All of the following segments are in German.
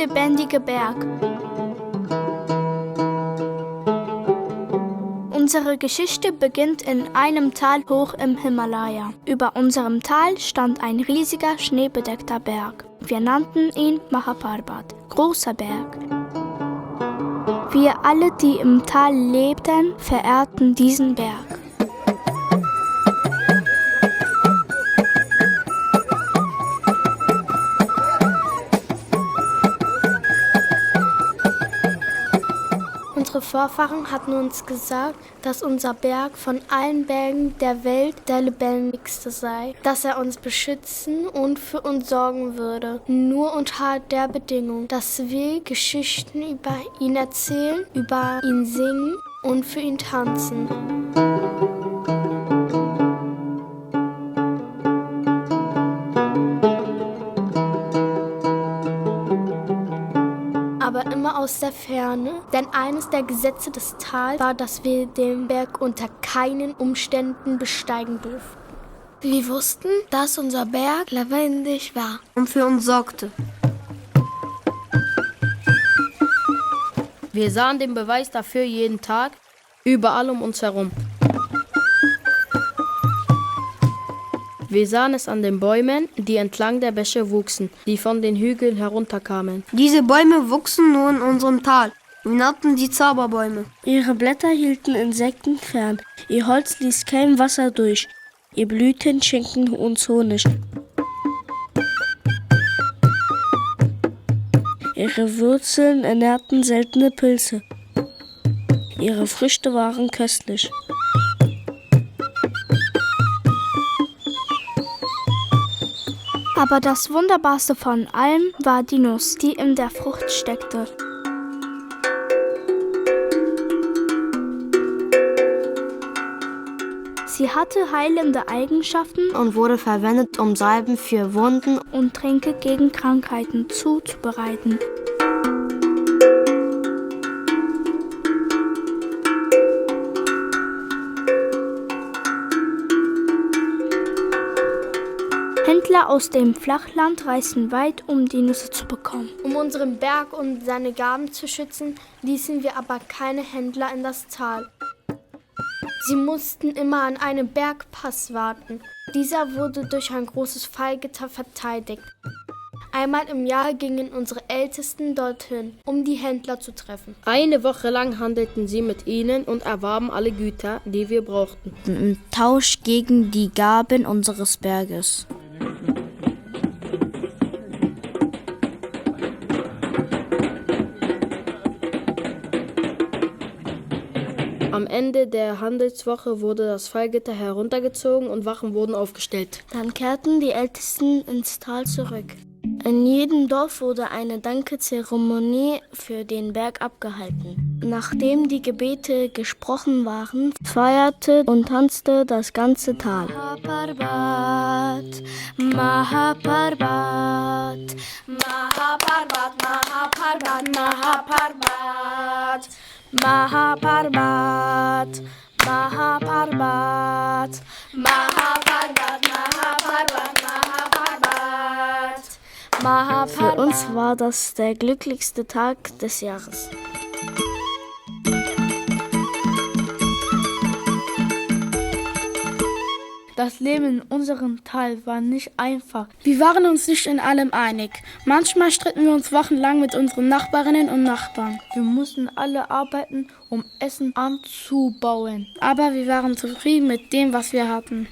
lebendige Berg. Unsere Geschichte beginnt in einem Tal hoch im Himalaya. Über unserem Tal stand ein riesiger, schneebedeckter Berg. Wir nannten ihn Mahaparbat, großer Berg. Wir alle, die im Tal lebten, verehrten diesen Berg. Unsere Vorfahren hatten uns gesagt, dass unser Berg von allen Bergen der Welt der lebendigste sei, dass er uns beschützen und für uns sorgen würde, nur unter der Bedingung, dass wir Geschichten über ihn erzählen, über ihn singen und für ihn tanzen. Aber immer aus der Ferne, denn eines der Gesetze des Tals war, dass wir den Berg unter keinen Umständen besteigen durften. Wir wussten, dass unser Berg lebendig war und für uns sorgte. Wir sahen den Beweis dafür jeden Tag, überall um uns herum. Wir sahen es an den Bäumen, die entlang der Bäche wuchsen, die von den Hügeln herunterkamen. Diese Bäume wuchsen nur in unserem Tal. Wir nannten die Zauberbäume. Ihre Blätter hielten Insekten fern. Ihr Holz ließ kein Wasser durch. Ihr Blüten schenkten uns Honig. Ihre Wurzeln ernährten seltene Pilze. Ihre Früchte waren köstlich. Aber das Wunderbarste von allem war die Nuss, die in der Frucht steckte. Sie hatte heilende Eigenschaften und wurde verwendet, um Salben für Wunden und Tränke gegen Krankheiten zuzubereiten. Händler aus dem Flachland reisten weit, um die Nüsse zu bekommen. Um unseren Berg und seine Gaben zu schützen, ließen wir aber keine Händler in das Tal. Sie mussten immer an einem Bergpass warten. Dieser wurde durch ein großes Fallgitter verteidigt. Einmal im Jahr gingen unsere Ältesten dorthin, um die Händler zu treffen. Eine Woche lang handelten sie mit ihnen und erwarben alle Güter, die wir brauchten. Im Tausch gegen die Gaben unseres Berges. Am Ende der Handelswoche wurde das Fallgitter heruntergezogen und Wachen wurden aufgestellt. Dann kehrten die Ältesten ins Tal zurück. In jedem Dorf wurde eine Dankezeremonie für den Berg abgehalten. Nachdem die Gebete gesprochen waren, feierte und tanzte das ganze Tal. Mahaparbat, Mahaparbat, Mahaparbat, Mahaparbat, Mahaparbat, Mahaparbat, Mahaparbat, Mahaparbat, Mahaparbat. Für uns war das der glücklichste Tag des Jahres. Das Leben in unserem Tal war nicht einfach. Wir waren uns nicht in allem einig. Manchmal stritten wir uns wochenlang mit unseren Nachbarinnen und Nachbarn. Wir mussten alle arbeiten, um Essen anzubauen. Aber wir waren zufrieden mit dem, was wir hatten.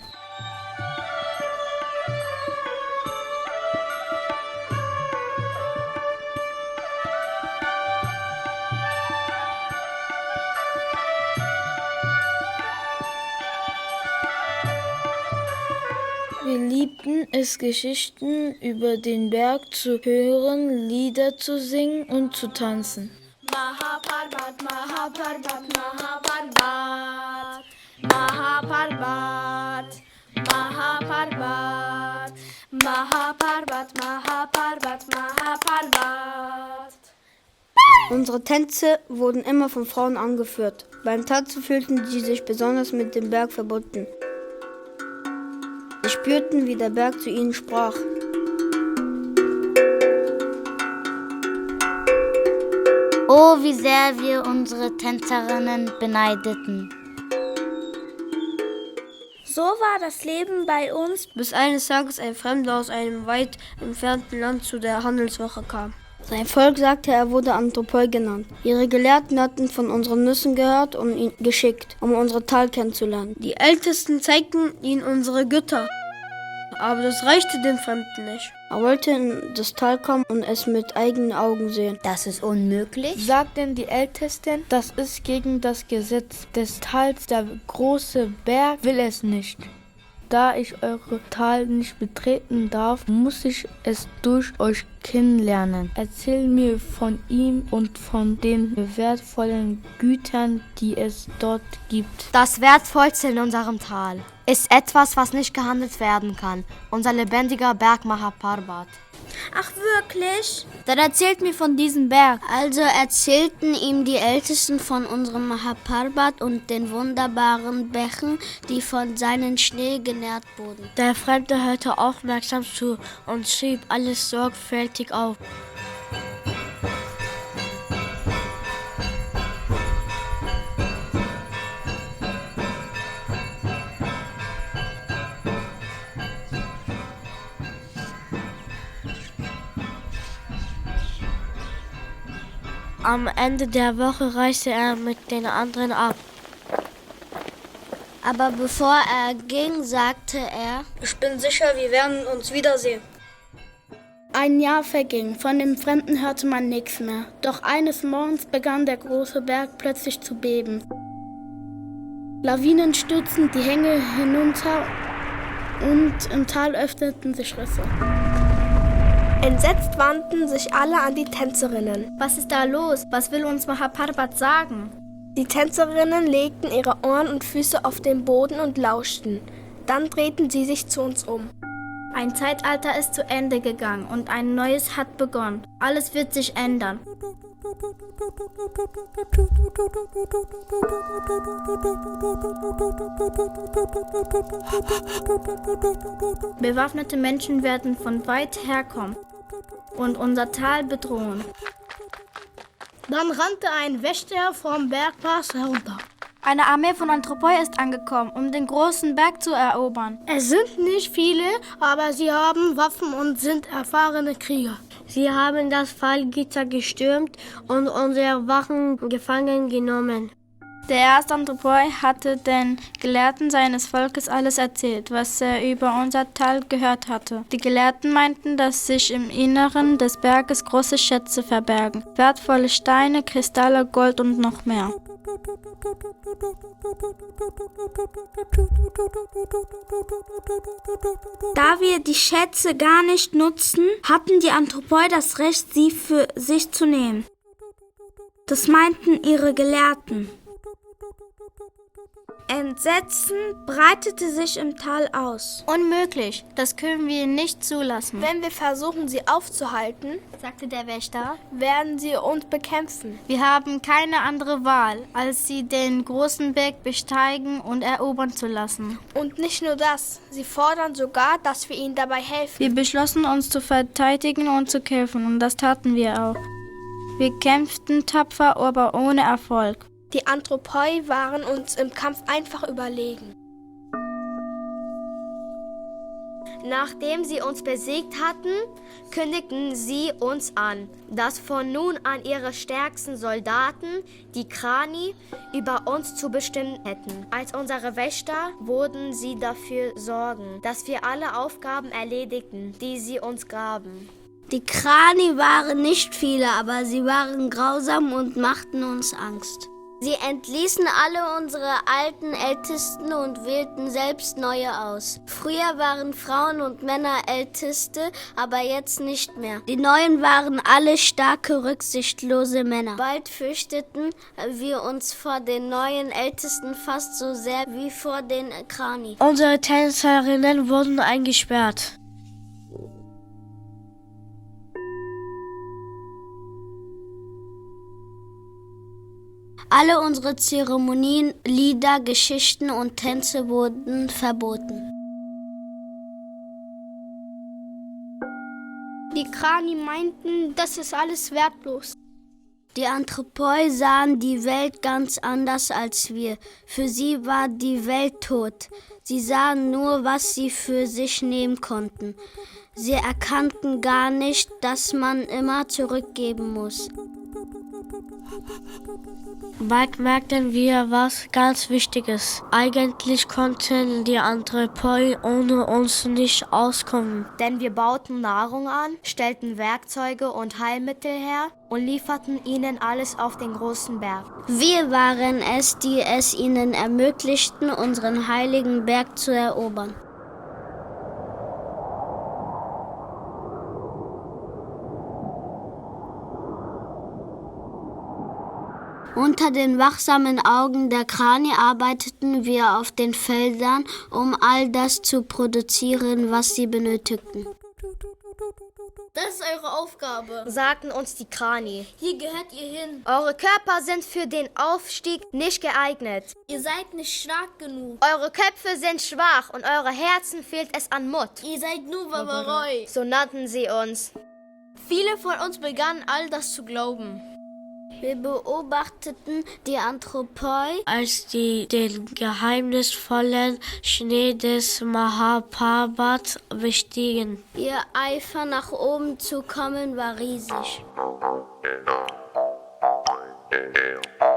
Wir liebten es, Geschichten über den Berg zu hören, Lieder zu singen und zu tanzen. Mahaparbat, Mahaparbat, Mahaparbat, Mahaparbat, Mahaparbat, Mahaparbat, Mahaparbat, Mahaparbat. Unsere Tänze wurden immer von Frauen angeführt. Beim Tanzen fühlten sie sich besonders mit dem Berg verbunden. Sie spürten, wie der Berg zu ihnen sprach. Oh, wie sehr wir unsere Tänzerinnen beneideten. So war das Leben bei uns, Bis eines Tages ein Fremder aus einem weit entfernten Land zu der Handelswoche kam. Sein Volk sagte, er wurde Anthropoi genannt. Ihre Gelehrten hatten von unseren Nüssen gehört und ihn geschickt, um unsere Tal kennenzulernen. Die Ältesten zeigten ihnen unsere Götter. Aber das reichte dem Fremden nicht. Er wollte in das Tal kommen und es mit eigenen Augen sehen. Das ist unmöglich. Sagten die Ältesten, das ist gegen das Gesetz des Tals, der große Berg will es nicht. Da ich eure Tal nicht betreten darf, muss ich es durch euch kennenlernen. Erzähl mir von ihm und von den wertvollen Gütern, die es dort gibt. Das Wertvollste in unserem Tal ist etwas, was nicht gehandelt werden kann. Unser lebendiger Berg Mahaparbat. ach wirklich? Dann erzählt mir von diesem Berg. Also erzählten ihm die Ältesten von unserem Mahaparbat und den wunderbaren Bächen, die von seinem Schnee genährt wurden. Der Fremde hörte aufmerksam zu und schrieb alles sorgfältig auf. Am Ende der Woche reiste er mit den anderen ab. Aber bevor er ging, sagte er: Ich bin sicher, wir werden uns wiedersehen. Ein Jahr verging, von dem Fremden hörte man nichts mehr. Doch eines Morgens begann der große Berg plötzlich zu beben. Lawinen stürzten die Hänge hinunter und im Tal öffneten sich Risse. Entsetzt wandten sich alle an die Tänzerinnen. Was ist da los? Was will uns Mahaparbat sagen? Die Tänzerinnen legten ihre Ohren und Füße auf den Boden und lauschten. Dann drehten sie sich zu uns um. Ein Zeitalter ist zu Ende gegangen und ein neues hat begonnen. Alles wird sich ändern. Bewaffnete Menschen werden von weit herkommen und unser Tal bedrohen. Dann rannte ein Wächter vom Bergpass herunter. Eine Armee von Anthropoi ist angekommen, um den großen Berg zu erobern. Es sind nicht viele, aber sie haben Waffen und sind erfahrene Krieger. Sie haben das Fallgitter gestürmt und unsere Wachen gefangen genommen. Der erste Anthropoi hatte den Gelehrten seines Volkes alles erzählt, was er über unser Tal gehört hatte. Die Gelehrten meinten, dass sich im Inneren des Berges große Schätze verbergen. Wertvolle Steine, Kristalle, Gold und noch mehr. Da wir die Schätze gar nicht nutzen, hatten die Anthropoi das Recht, sie für sich zu nehmen. Das meinten ihre Gelehrten. Entsetzen breitete sich im Tal aus. Unmöglich, das können wir nicht zulassen. Wenn wir versuchen, sie aufzuhalten, sagte der Wächter, werden sie uns bekämpfen. wir haben keine andere Wahl, als sie den großen Berg besteigen und erobern zu lassen. Und nicht nur das, sie fordern sogar, dass wir ihnen dabei helfen. Wir beschlossen, uns zu verteidigen und zu kämpfen, und das taten wir auch. Wir kämpften tapfer, aber ohne Erfolg. Die Anthropoi waren uns im Kampf einfach überlegen. Nachdem sie uns besiegt hatten, kündigten sie uns an, dass von nun an ihre stärksten Soldaten, die Krani, über uns zu bestimmen hätten. Als unsere Wächter wurden sie dafür sorgen, dass wir alle Aufgaben erledigten, die sie uns gaben. Die Krani waren nicht viele, aber sie waren grausam und machten uns Angst. Sie entließen alle unsere alten Ältesten und wählten selbst neue aus. Früher waren Frauen und Männer Älteste, aber jetzt nicht mehr. Die Neuen waren alle starke, rücksichtslose Männer. Bald fürchteten wir uns vor den neuen Ältesten fast so sehr wie vor den Krani. Unsere Tänzerinnen wurden eingesperrt. Alle unsere Zeremonien, Lieder, Geschichten und Tänze wurden verboten. Die Krani meinten, das ist alles wertlos. Die Anthropoi sahen die Welt ganz anders als wir. Für sie war die Welt tot. Sie sahen nur, was sie für sich nehmen konnten. Sie erkannten gar nicht, dass man immer zurückgeben muss. Bald merkten wir was ganz Wichtiges. Eigentlich konnten die Anthropoi ohne uns nicht auskommen. Denn wir bauten Nahrung an, stellten Werkzeuge und Heilmittel her und lieferten ihnen alles auf den großen Berg. Wir waren es, die es ihnen ermöglichten, unseren heiligen Berg zu erobern. Unter den wachsamen Augen der Krani arbeiteten wir auf den Feldern, um all das zu produzieren, was sie benötigten. Das ist eure Aufgabe, sagten uns die Krani. Hier gehört ihr hin. Eure Körper sind für den Aufstieg nicht geeignet. Ihr seid nicht stark genug. Eure Köpfe sind schwach und eure Herzen fehlt es an Mut. Ihr seid nur Barbaroi. So nannten sie uns. Viele von uns begannen all das zu glauben. Wir beobachteten die Anthropoi, als die den geheimnisvollen Schnee des Mahaparbat bestiegen. Ihr Eifer, nach oben zu kommen, war riesig.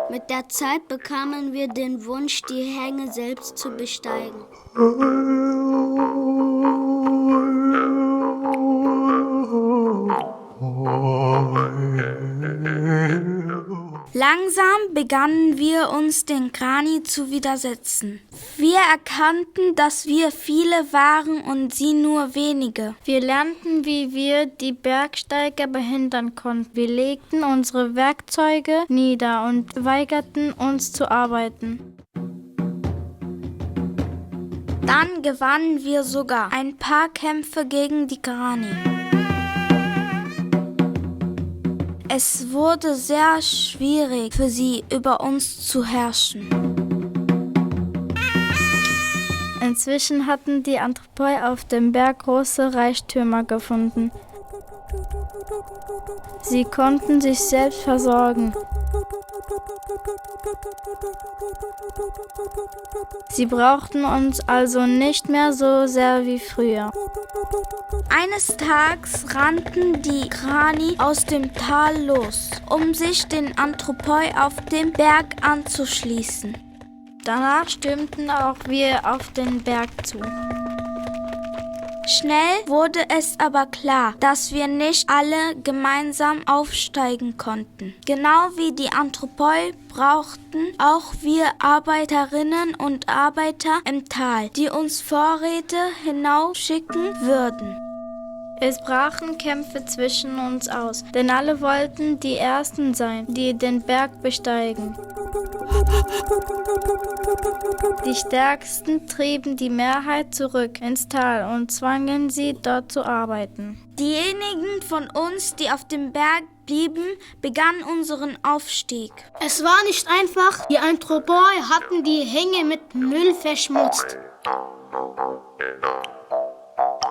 Mit der Zeit bekamen wir den Wunsch, die Hänge selbst zu besteigen. Langsam begannen wir uns den Krani zu widersetzen. Wir erkannten, dass wir viele waren und sie nur wenige. Wir lernten, wie wir die Bergsteiger behindern konnten. Wir legten unsere Werkzeuge nieder und weigerten uns zu arbeiten. Dann gewannen wir sogar ein paar Kämpfe gegen die Krani. Es wurde sehr schwierig für sie, über uns zu herrschen. Inzwischen hatten die Anthropoi auf dem Berg große Reichtümer gefunden. Sie konnten sich selbst versorgen. Sie brauchten uns also nicht mehr so sehr wie früher. Eines Tages rannten die Krani aus dem Tal los, um sich den Anthropoi auf dem Berg anzuschließen. Danach stürmten auch wir auf den Berg zu. Schnell wurde es aber klar, dass wir nicht alle gemeinsam aufsteigen konnten. Genau wie die Anthropoi brauchten auch wir Arbeiterinnen und Arbeiter im Tal, die uns Vorräte hinaufschicken würden. Es brachen Kämpfe zwischen uns aus, denn alle wollten die Ersten sein, die den Berg besteigen. Die Stärksten trieben die Mehrheit zurück ins Tal und zwangen sie, dort zu arbeiten. Diejenigen von uns, die auf dem Berg blieben, begannen unseren Aufstieg. Es war nicht einfach. Die Anthropoi hatten die Hänge mit Müll verschmutzt.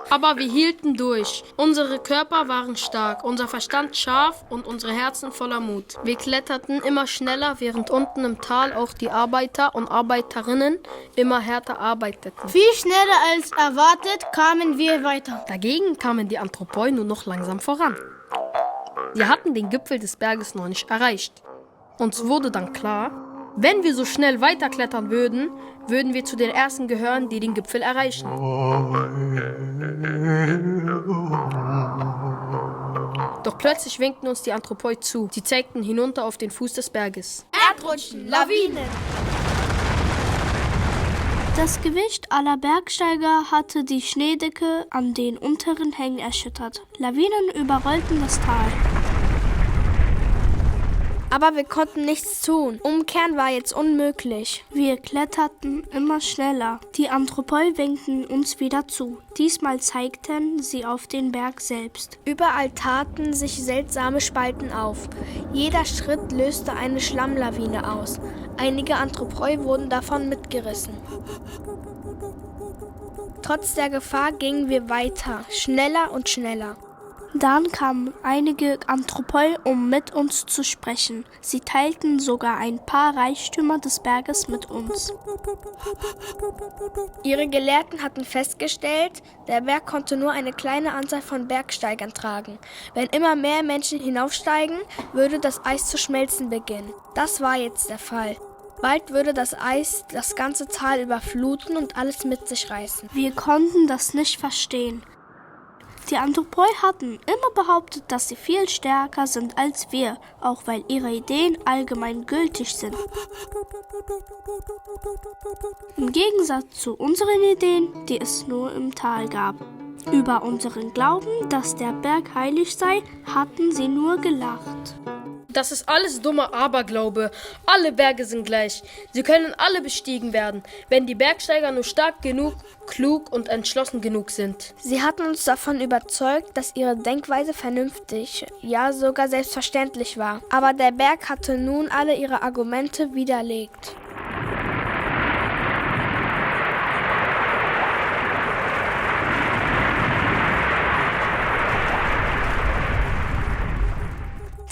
Aber wir hielten durch. Unsere Körper waren stark, unser Verstand scharf und unsere Herzen voller Mut. Wir kletterten immer schneller, während unten im Tal auch die Arbeiter und Arbeiterinnen immer härter arbeiteten. Viel schneller als erwartet kamen wir weiter. Dagegen kamen die Anthropoi nur noch langsam voran. Wir hatten den Gipfel des Berges noch nicht erreicht. Uns wurde dann klar, wenn wir so schnell weiterklettern würden, würden wir zu den Ersten gehören, die den Gipfel erreichen. Doch plötzlich winkten uns die Anthropoi zu. Sie zeigten hinunter auf den Fuß des Berges. Erdrutschen, Lawinen. Das Gewicht aller Bergsteiger hatte die Schneedecke an den unteren Hängen erschüttert. Lawinen überrollten das Tal. Aber wir konnten nichts tun. Umkehren war jetzt unmöglich. Wir kletterten immer schneller. Die Anthropoi winkten uns wieder zu. Diesmal zeigten sie auf den Berg selbst. Überall taten sich seltsame Spalten auf. Jeder Schritt löste eine Schlammlawine aus. Einige Anthropoi wurden davon mitgerissen. Trotz der Gefahr gingen wir weiter, schneller und schneller. Dann kamen einige Anthropoi, um mit uns zu sprechen. Sie teilten sogar ein paar Reichtümer des Berges mit uns. Ihre Gelehrten hatten festgestellt, der Berg konnte nur eine kleine Anzahl von Bergsteigern tragen. Wenn immer mehr Menschen hinaufsteigen, würde das Eis zu schmelzen beginnen. Das war jetzt der Fall. Bald würde das Eis das ganze Tal überfluten und alles mit sich reißen. Wir konnten das nicht verstehen. Die Anthropoi hatten immer behauptet, dass sie viel stärker sind als wir, auch weil ihre Ideen allgemein gültig sind. Im Gegensatz zu unseren Ideen, die es nur im Tal gab. Über unseren Glauben, dass der Berg heilig sei, hatten sie nur gelacht. Das ist alles dummer Aberglaube. Alle Berge sind gleich. Sie können alle bestiegen werden, wenn die Bergsteiger nur stark genug, klug und entschlossen genug sind. Sie hatten uns davon überzeugt, dass ihre Denkweise vernünftig, ja sogar selbstverständlich war. Aber der Berg hatte nun alle ihre Argumente widerlegt.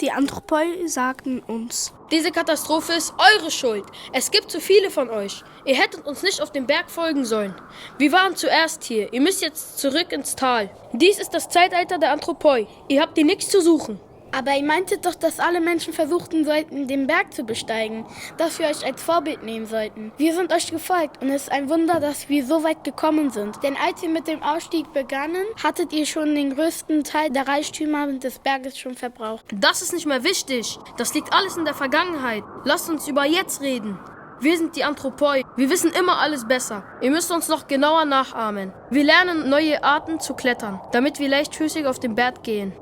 Die Anthropoi sagten uns: Diese Katastrophe ist eure Schuld. Es gibt zu viele von euch. Ihr hättet uns nicht auf den Berg folgen sollen. Wir waren zuerst hier. Ihr müsst jetzt zurück ins Tal. Dies ist das Zeitalter der Anthropoi. Ihr habt hier nichts zu suchen. Aber ihr meintet doch, dass alle Menschen versuchten sollten, den Berg zu besteigen, dass wir euch als Vorbild nehmen sollten. Wir sind euch gefolgt und es ist ein Wunder, dass wir so weit gekommen sind. Denn als ihr mit dem Ausstieg begannen, hattet ihr schon den größten Teil der Reichtümer des Berges schon verbraucht. Das ist nicht mehr wichtig. Das liegt alles in der Vergangenheit. Lasst uns über jetzt reden. Wir sind die Anthropoi. Wir wissen immer alles besser. Ihr müsst uns noch genauer nachahmen. Wir lernen neue Arten zu klettern, damit wir leichtfüßig auf den Berg gehen.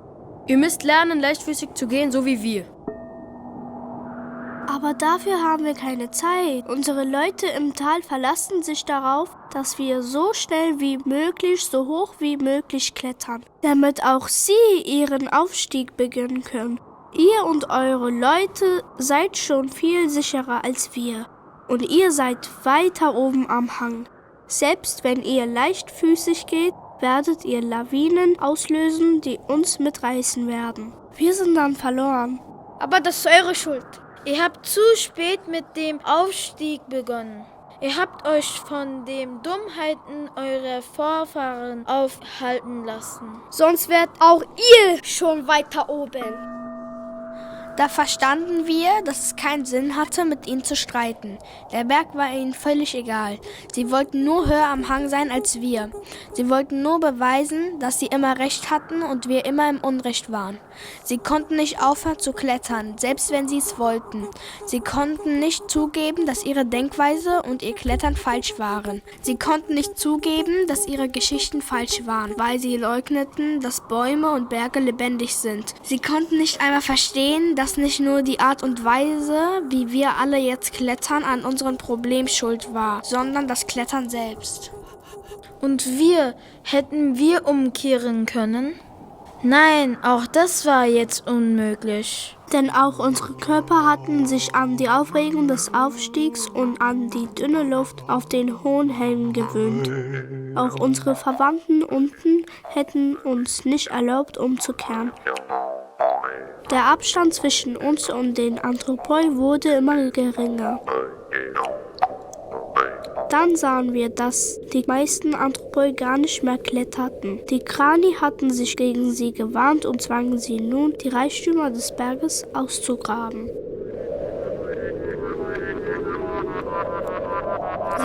Ihr müsst lernen, leichtfüßig zu gehen, so wie wir. Aber dafür haben wir keine Zeit. Unsere Leute im Tal verlassen sich darauf, dass wir so schnell wie möglich, so hoch wie möglich klettern, damit auch sie ihren Aufstieg beginnen können. Ihr und eure Leute seid schon viel sicherer als wir. Und ihr seid weiter oben am Hang. Selbst wenn ihr leichtfüßig geht, werdet ihr Lawinen auslösen, die uns mitreißen werden. Wir sind dann verloren. Aber das ist eure Schuld. Ihr habt zu spät mit dem Aufstieg begonnen. Ihr habt euch von den Dummheiten eurer Vorfahren aufhalten lassen. Sonst wärt auch ihr schon weiter oben. Da verstanden wir, dass es keinen Sinn hatte, mit ihnen zu streiten. Der Berg war ihnen völlig egal. Sie wollten nur höher am Hang sein als wir. Sie wollten nur beweisen, dass sie immer recht hatten und wir immer im Unrecht waren. Sie konnten nicht aufhören zu klettern, selbst wenn sie es wollten. Sie konnten nicht zugeben, dass ihre Denkweise und ihr Klettern falsch waren. Sie konnten nicht zugeben, dass ihre Geschichten falsch waren, weil sie leugneten, dass Bäume und Berge lebendig sind. Sie konnten nicht einmal verstehen, dass nicht nur die Art und Weise, wie wir alle jetzt klettern, an unserem Problem schuld war, sondern das Klettern selbst. Und hätten wir umkehren können? Nein, auch das war jetzt unmöglich. Denn auch unsere Körper hatten sich an die Aufregung des Aufstiegs und an die dünne Luft auf den hohen Hängen gewöhnt. Auch unsere Verwandten unten hätten uns nicht erlaubt, umzukehren. Der Abstand zwischen uns und den Anthropoi wurde immer geringer. Dann sahen wir, dass die meisten Anthropoi gar nicht mehr kletterten. Die Krani hatten sich gegen sie gewarnt und zwangen sie nun, die Reichtümer des Berges auszugraben.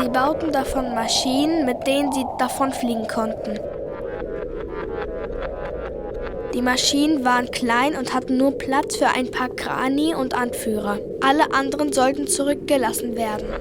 Sie bauten davon Maschinen, mit denen sie davonfliegen konnten. Die Maschinen waren klein und hatten nur Platz für ein paar Krani und Anführer. Alle anderen sollten zurückgelassen werden.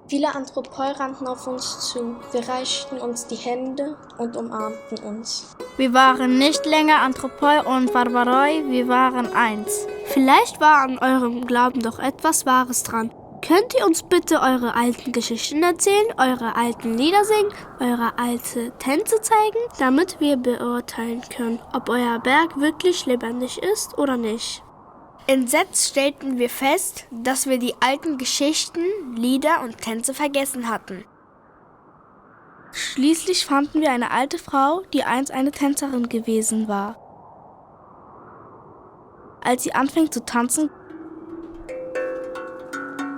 Viele Anthropoi rannten auf uns zu. Wir reichten uns die Hände und umarmten uns. Wir waren nicht länger Anthropoi und Barbaroi, wir waren eins. Vielleicht war an eurem Glauben doch etwas Wahres dran. Könnt ihr uns bitte eure alten Geschichten erzählen, eure alten Lieder singen, eure alte Tänze zeigen, damit wir beurteilen können, ob euer Berg wirklich lebendig ist oder nicht? Entsetzt stellten wir fest, dass wir die alten Geschichten, Lieder und Tänze vergessen hatten. Schließlich fanden wir eine alte Frau, die einst eine Tänzerin gewesen war. Als sie anfing zu tanzen,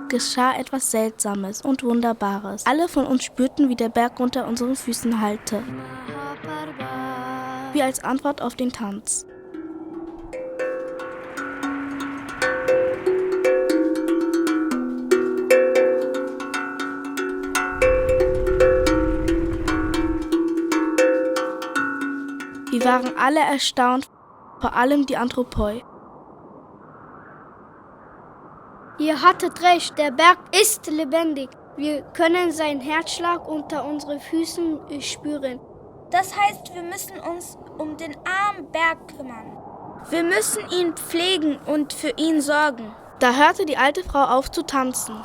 geschah etwas Seltsames und Wunderbares. Alle von uns spürten, wie der Berg unter unseren Füßen hallte, wie als Antwort auf den Tanz. Wir waren alle erstaunt, vor allem die Anthropoi. Ihr hattet recht, der Berg ist lebendig. Wir können seinen Herzschlag unter unseren Füßen spüren. Das heißt, wir müssen uns um den armen Berg kümmern. Wir müssen ihn pflegen und für ihn sorgen. Da hörte die alte Frau auf zu tanzen.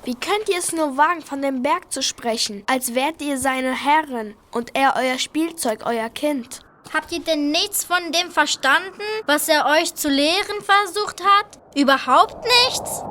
Wie könnt ihr es nur wagen, von dem Berg zu sprechen, als wärt ihr seine Herrin und er euer Spielzeug, euer Kind? Habt ihr denn nichts von dem verstanden, was er euch zu lehren versucht hat? Überhaupt nichts?